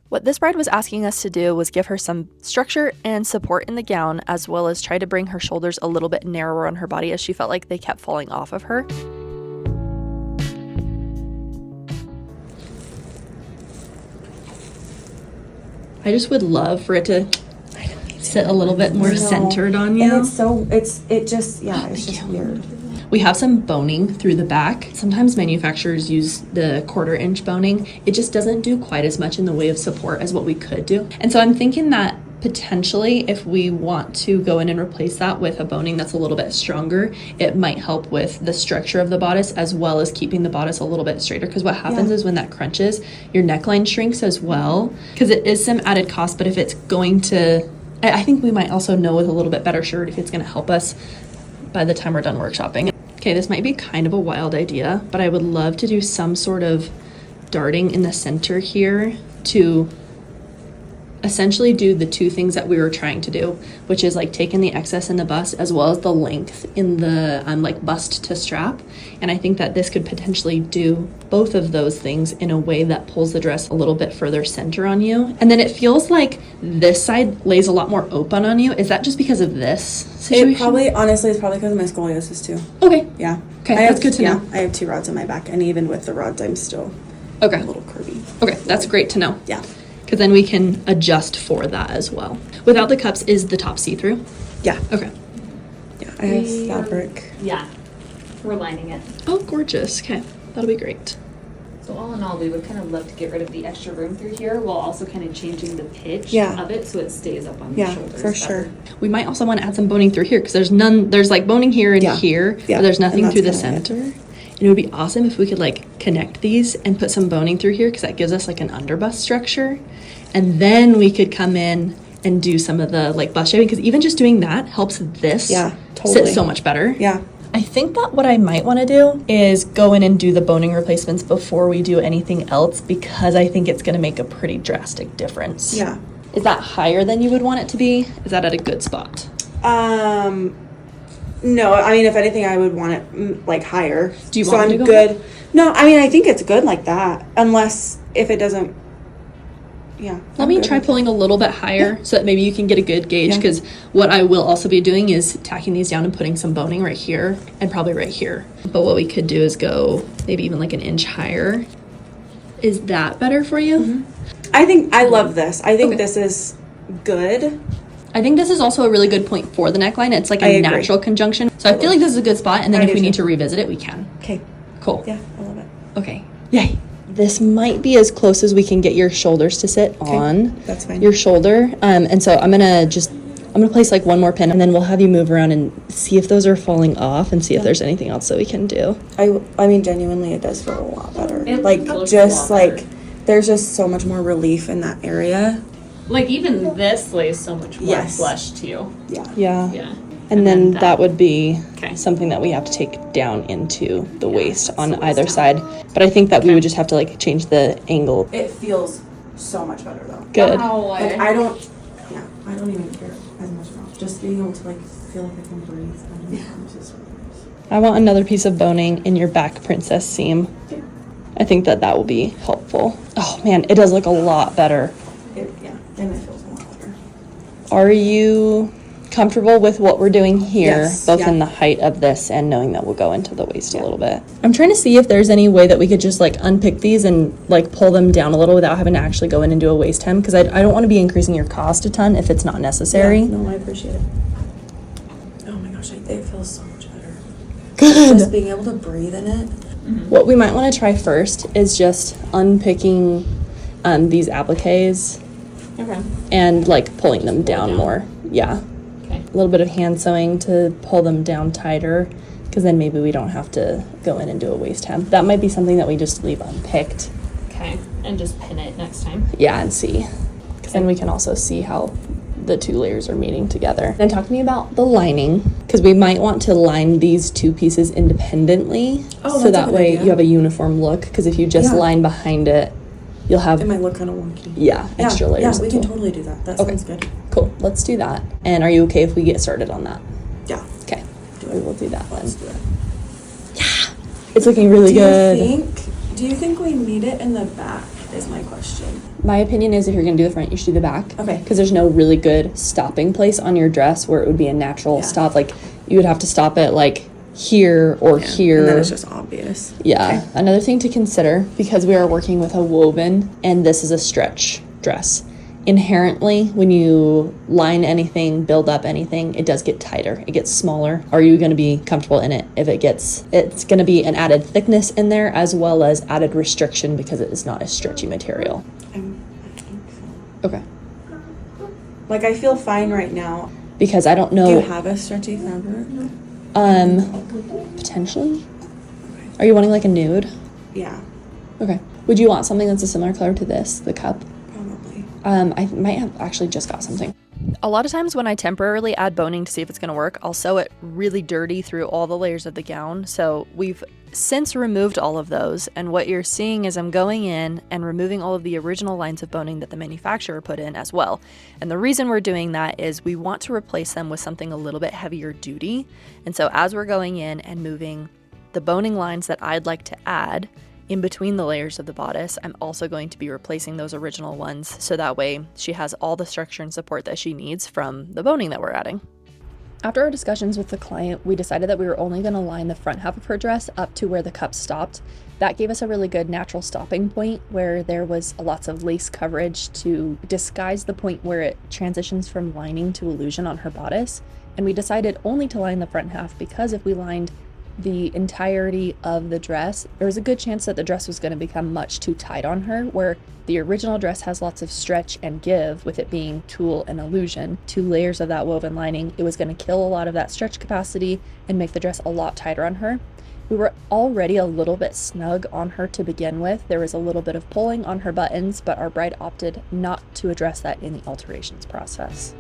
What this bride was asking us to do was give her some structure and support in the gown, as well as try to bring her shoulders a little bit narrower on her body as she felt like they kept falling off of her. I just would love for it to sit a little bit more centered on you. And it's just weird. We have some boning through the back. Sometimes manufacturers use the 1/4 inch boning. It just doesn't do quite as much in the way of support as what we could do. And so I'm thinking that potentially if we want to go in and replace that with a boning that's a little bit stronger, it might help with the structure of the bodice as well as keeping the bodice a little bit straighter. Because what happens is when that crunches, your neckline shrinks as well. Because it is some added cost, but if it's going to, I think we might also know with a little bit better shirt if it's going to help us by the time we're done workshopping. Okay, this might be kind of a wild idea, but I would love to do some sort of darting in the center here to essentially do the two things that we were trying to do, which is like taking the excess in the bust as well as the length in the like bust to strap. And I think that this could potentially do both of those things in a way that pulls the dress a little bit further center on you. And then it feels like this side lays a lot more open on you. Is that just because of this situation? It probably, honestly, it's probably because of my scoliosis too. Okay. Yeah. Okay, that's good to know. I have 2 rods on my back, and even with the rods, I'm still a little curvy. Okay, that's great to know. Yeah. Because then we can adjust for that as well. Without the cups, is the top see-through? Yeah. Okay. Yeah, I have fabric. Yeah, we're lining it. Oh, gorgeous. Okay, that'll be great. So all in all, we would kind of love to get rid of the extra room through here while also kind of changing the pitch of it so it stays up on the shoulders. Yeah, for sure. We might also want to add some boning through here because there's like boning here and here, but there's nothing through the center. And it would be awesome if we could like connect these and put some boning through here because that gives us like an underbust structure. And then we could come in and do some of the like bust shaping because even just doing that helps this sit so much better. Yeah. I think that what I might want to do is go in and do the boning replacements before we do anything else because I think it's going to make a pretty drastic difference. Yeah. Is that higher than you would want it to be? Is that at a good spot? No, I mean, if anything, I would want it like higher. Do you want it to go good? higher? No, I mean, I think it's good like that, unless if it doesn't. Yeah. Let me try pulling a little bit higher so that maybe you can get a good gauge because what I will also be doing is tacking these down and putting some boning right here and probably right here. But what we could do is go maybe even like an inch higher. Is that better for you? Mm-hmm. I love this. I think this is good. I think this is also a really good point for the neckline. It's like a natural conjunction. So I feel like this is a good spot. And then if we need to revisit it, we can. Okay. Cool. Yeah, I love it. Okay. Yay. This might be as close as we can get your shoulders to sit on. That's fine. Your shoulder. And so I'm going to place like one more pin and then we'll have you move around and see if those are falling off and see if there's anything else that we can do. I mean, genuinely, it does feel a lot better. It like, looks just a lot like, there's just so much more relief in that area. Like even this lays so much more Yes. flush too. Yeah. Yeah. Yeah. And then that would be Okay. something that we have to take down into the waist on either side. But I think that we would just have to like change the angle. It feels so much better though. Good. Like, I don't even care as much now. Just being able to like feel like I can breathe. It's just really nice. I want another piece of boning in your back princess seam. I think that will be helpful. Oh man, it does look a lot better. And it feels a lot better. Are you comfortable with what we're doing here, Yes, both yeah. in the height of this and knowing that we'll go into the waist a little bit? I'm trying to see if there's any way that we could just like unpick these and like pull them down a little without having to actually go in and do a waist hem because I don't want to be increasing your cost a ton if it's not necessary. Yeah, no, I appreciate it. Oh my gosh, it feels so much better. Good. Just being able to breathe in it. What we might want to try first is just unpicking these appliques Okay. and like pulling them down more. Yeah. Okay. A little bit of hand sewing to pull them down tighter because then maybe we don't have to go in and do a waist hem. That might be something that we just leave unpicked. Okay. And just pin it next time. Yeah, and see. Because then we can also see how the two layers are meeting together. And talk to me about the lining because we might want to line these two pieces independently so that way you have a uniform look because if you just line behind it, you'll have... It might look kind of wonky. Yeah, extra layers. Yeah, we can totally do that. That sounds good. Cool. Let's do that. And are you okay if we get started on that? Yeah. Okay. We will do that then. Let's do it. Yeah. It's looking really good. Do you think we need it in the back? is my question. My opinion is if you're going to do the front, you should do the back. Okay. Because there's no really good stopping place on your dress where it would be a natural Yeah. stop. Like, you would have to stop it, like, here or here. And then it's just obvious. Yeah. Okay. Another thing to consider, because we are working with a woven and this is a stretch dress, inherently, when you line anything, build up anything, it does get tighter. It gets smaller. Are you going to be comfortable in it? If it's going to be an added thickness in there as well as added restriction because it is not a stretchy material. I think so. Okay. Like, I feel fine right now. Because I don't know. Do you have a stretchy fabric? Potentially. Are you wanting like a nude? Yeah, Okay. Would you want something that's a similar color to this, the cup? probably. I might have actually just got something. A lot of times when I temporarily add boning to see if it's going to work, I'll sew it really dirty through all the layers of the gown. So we've since removed all of those, and what you're seeing is I'm going in and removing all of the original lines of boning that the manufacturer put in as well. And the reason we're doing that is we want to replace them with something a little bit heavier duty. And so as we're going in and moving the boning lines that I'd like to add in between the layers of the bodice, I'm also going to be replacing those original ones so that way she has all the structure and support that she needs from the boning that we're adding. After our discussions with the client, we decided that we were only going to line the front half of her dress up to where the cup stopped. That gave us a really good natural stopping point where there was lots of lace coverage to disguise the point where it transitions from lining to illusion on her bodice. And we decided only to line the front half because if we lined the entirety of the dress, there was a good chance that the dress was going to become much too tight on her, where the original dress has lots of stretch and give with it being tulle and illusion, 2 layers of that woven lining. It was going to kill a lot of that stretch capacity and make the dress a lot tighter on her. We were already a little bit snug on her to begin with. There was a little bit of pulling on her buttons, but our bride opted not to address that in the alterations process.